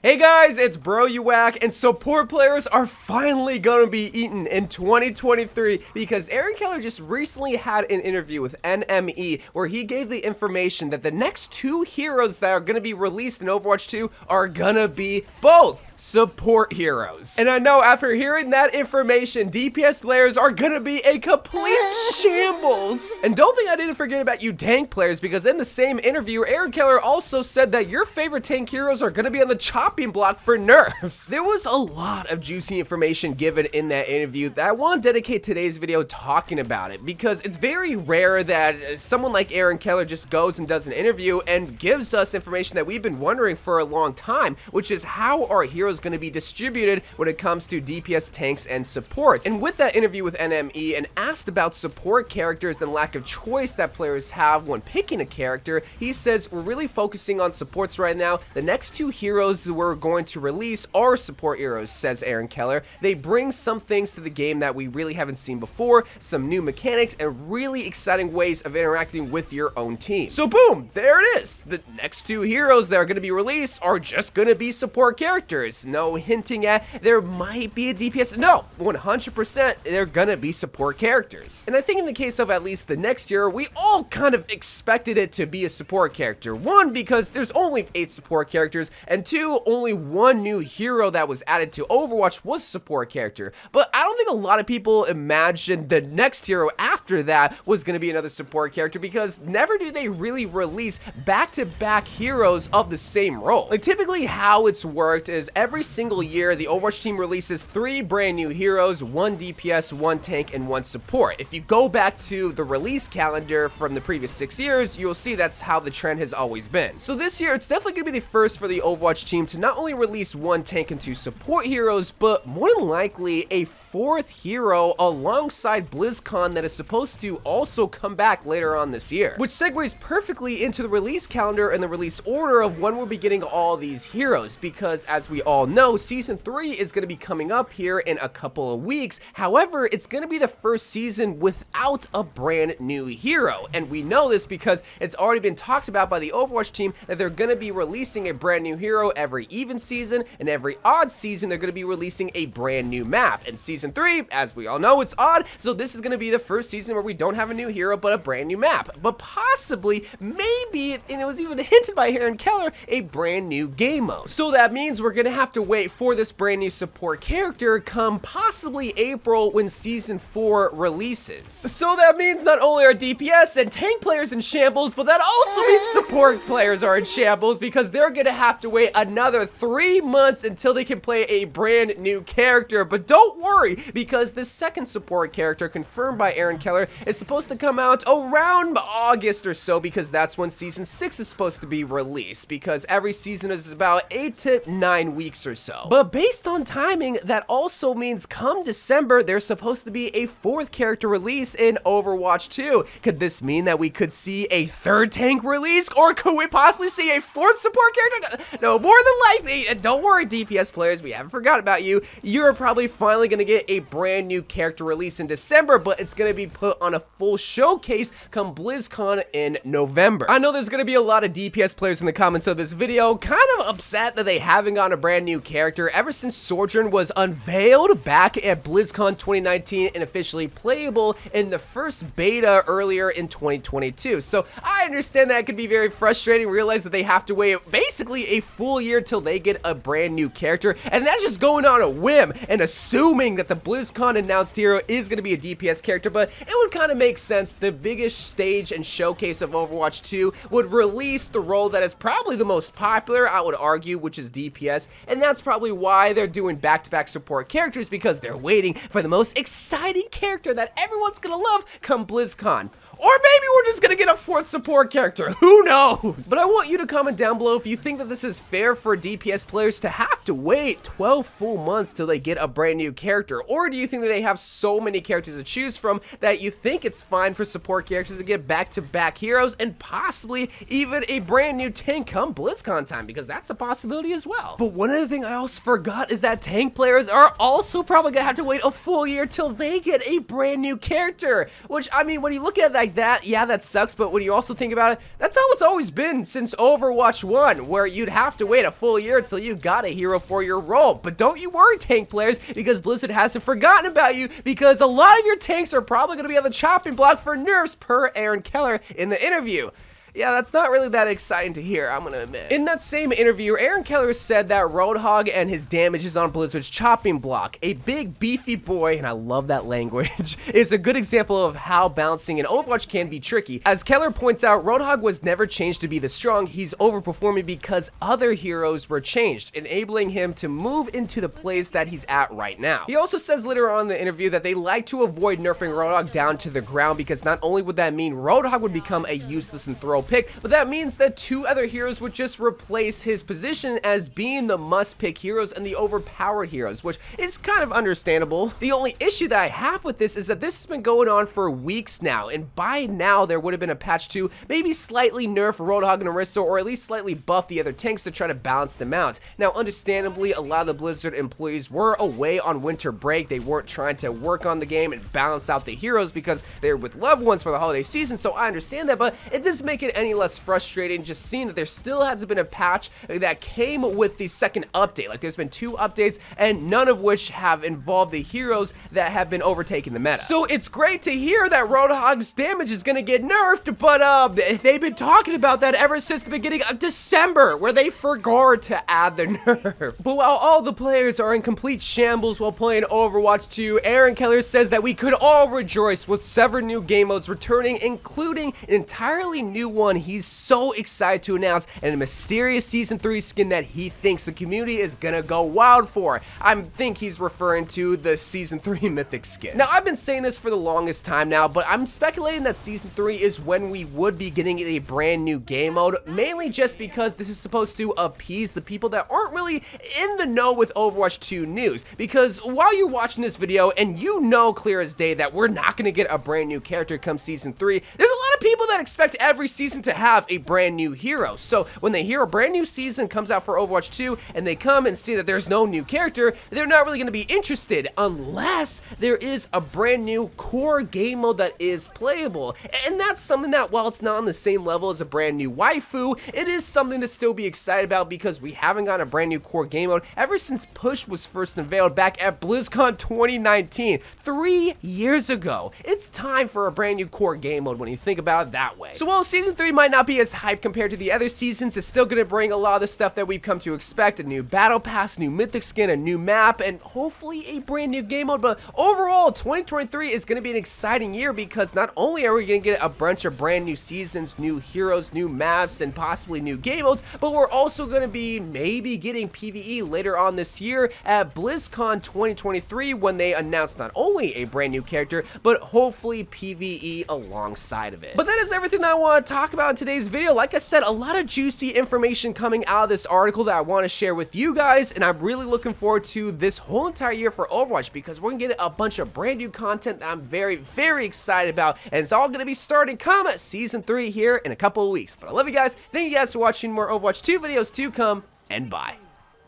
Hey guys, it's Bro You Whack, and support players are finally gonna be eaten in 2023 because Aaron Keller just recently had an interview with NME where he gave the information that the next two heroes that are gonna be released in Overwatch 2 are gonna be both support heroes. And I know after hearing that information, DPS players are gonna be a complete shambles. And don't think I didn't forget about you tank players, because in the same interview, Aaron Keller also said that your favorite tank heroes are gonna be on the chopping block for nerfs. There was a lot of juicy information given in that interview that I want to dedicate today's video talking about it, because it's very rare that someone like Aaron Keller just goes and does an interview and gives us information that we've been wondering for a long time, which is how are heroes going to be distributed when it comes to DPS, tanks, and supports. And with that interview with NME and asked about support characters and lack of choice that players have when picking a character, he says, we're really focusing on supports right now. The next two heroes we're going to release are support heroes, says Aaron Keller. They bring some things to the game that we really haven't seen before, some new mechanics, and really exciting ways of interacting with your own team. So boom, there it is. The next two heroes that are going to be released are just going to be support characters. No hinting at there might be a DPS. No, 100% they're going to be support characters. And I think in the case of at least the next year, we all kind of expected it to be a support character. One, because there's only 8 support characters, and two, only one new hero that was added to Overwatch was a support character. But I don't think a lot of people imagined the next hero after that was going to be another support character, because never do they really release back-to-back heroes of the same role. Like, typically how it's worked is every single year the Overwatch team releases 3 brand new heroes, 1 DPS, 1 tank, and 1 support. If you go back to the release calendar from the previous 6 years, you'll see that's how the trend has always been. So this year, it's definitely going to be the first for the Overwatch team to not only release 1 tank and 2 support heroes, but more than likely a 4th hero alongside BlizzCon that is supposed to also come back later on this year. Which segues perfectly into the release calendar and the release order of when we'll be getting all these heroes, because as we all know, Season 3 is going to be coming up here in a couple of weeks. However, it's going to be the first season without a brand new hero. And we know this because it's already been talked about by the Overwatch team that they're going to be releasing a brand new hero every even season, and every odd season they're going to be releasing a brand new map. And Season 3, as we all know, it's odd, so this is going to be the first season where we don't have a new hero but a brand new map. But possibly, maybe, and it was even hinted by Aaron Keller, a brand new game mode. So that means we're going to have to wait for this brand new support character come possibly April when Season 4 releases. So that means not only are DPS and tank players in shambles, but that also means support players are in shambles, because they're going to have to wait another 3 months until they can play a brand new character. But don't worry, because the second support character confirmed by Aaron Keller is supposed to come out around August or so, because that's when Season 6 is supposed to be released, because every season is about 8 to 9 weeks or so. But based on timing, that also means come December, there's supposed to be a 4th character release in Overwatch 2. Could this mean that we could see a 3rd tank release, or could we possibly see a 4th support character? No, more than likely. Don't worry, DPS players, we haven't forgot about you. You're probably finally going to get a brand new character release in December, but it's going to be put on a full showcase come BlizzCon in November. I know there's going to be a lot of DPS players in the comments of this video kind of upset that they haven't gotten a brand new character ever since Sojourn was unveiled back at BlizzCon 2019 and officially playable in the first beta earlier in 2022. So I understand that it could be very frustrating, realize that they have to wait basically a full year till they get a brand new character, and that's just going on a whim and assuming that the BlizzCon announced hero is going to be a DPS character. But it would kind of make sense. The biggest stage and showcase of Overwatch 2 would release the role that is probably the most popular, I would argue, which is DPS, and that's probably why they're doing back-to-back support characters, because they're waiting for the most exciting character that everyone's gonna love come BlizzCon. Or maybe we're just gonna get a 4th support character, who knows? But I want you to comment down below if you think that this is fair for DPS players to have have to wait 12 full months till they get a brand new character? Or do you think that they have so many characters to choose from that you think it's fine for support characters to get back-to-back heroes and possibly even a brand new tank come BlizzCon time? Because that's a possibility as well. But one other thing I also forgot is that tank players are also probably gonna have to wait a full year till they get a brand new character. Which, I mean, when you look at it like that, yeah, that sucks, but when you also think about it, that's how it's always been since Overwatch 1, where you'd have to wait a full year until you got a hero for your role. But don't you worry, tank players, because Blizzard hasn't forgotten about you, because a lot of your tanks are probably gonna be on the chopping block for nerfs, per Aaron Keller in the interview. Yeah, that's not really that exciting to hear, I'm gonna admit. In that same interview, Aaron Keller said that Roadhog and his damage is on Blizzard's chopping block. A big, beefy boy, and I love that language, is a good example of how balancing in Overwatch can be tricky. As Keller points out, Roadhog was never changed to be this strong. He's overperforming because other heroes were changed, enabling him to move into the place that he's at right now. He also says later on in the interview that they like to avoid nerfing Roadhog down to the ground because not only would that mean Roadhog would become a useless and throw pick, but that means that two other heroes would just replace his position as being the must-pick heroes and the overpowered heroes, which is kind of understandable. The only issue that I have with this is that this has been going on for weeks now, and by now there would have been a patch to maybe slightly nerf Roadhog and Orisa, or at least slightly buff the other tanks to try to balance them out. Now, understandably, a lot of the Blizzard employees were away on winter break. They weren't trying to work on the game and balance out the heroes because they're with loved ones for the holiday season, so I understand that, but it doesn't make it any less frustrating just seeing that there still hasn't been a patch that came with the second update. Like, there's been 2 updates and none of which have involved the heroes that have been overtaking the meta. So it's great to hear that Roadhog's damage is gonna get nerfed, but they've been talking about that ever since the beginning of December, where they forgot to add the nerf. But while all the players are in complete shambles while playing Overwatch 2, Aaron Keller says that we could all rejoice with several new game modes returning, including an entirely new one he's so excited to announce, and a mysterious Season 3 skin that he thinks the community is gonna go wild for. I think he's referring to the Season 3 Mythic skin. Now, I've been saying this for the longest time now, but I'm speculating that Season 3 is when we would be getting a brand new game mode, mainly just because this is supposed to appease the people that aren't really in the know with Overwatch 2 news. Because while you're watching this video, and you know clear as day that we're not gonna get a brand new character come Season 3, there's a lot of people that expect every season to have a brand new hero. So when they hear a brand new season comes out for Overwatch 2 and they come and see that there's no new character, they're not really going to be interested unless there is a brand new core game mode that is playable. And that's something that, while it's not on the same level as a brand new waifu, it is something to still be excited about because we haven't gotten a brand new core game mode ever since Push was first unveiled back at BlizzCon 2019, 3 years ago. It's time for a brand new core game mode when you think about it that way. So while Season 3 might not be as hyped compared to the other seasons, it's still going to bring a lot of the stuff that we've come to expect: a new battle pass, new mythic skin, a new map, and hopefully a brand new game mode. But overall, 2023 is going to be an exciting year because not only are we going to get a bunch of brand new seasons, new heroes, new maps, and possibly new game modes, but we're also going to be maybe getting PvE later on this year at BlizzCon 2023 when they announce not only a brand new character, but hopefully PvE alongside of it. But that is everything that I want to talk about in today's video. Like I said, a lot of juicy information coming out of this article that I want to share with you guys, and I'm really looking forward to this whole entire year for Overwatch because we're gonna get a bunch of brand new content that I'm very, very excited about, and it's all gonna be starting come at Season 3 here in a couple of weeks. But I love you guys. Thank you guys for watching. More Overwatch 2 videos to come, and bye.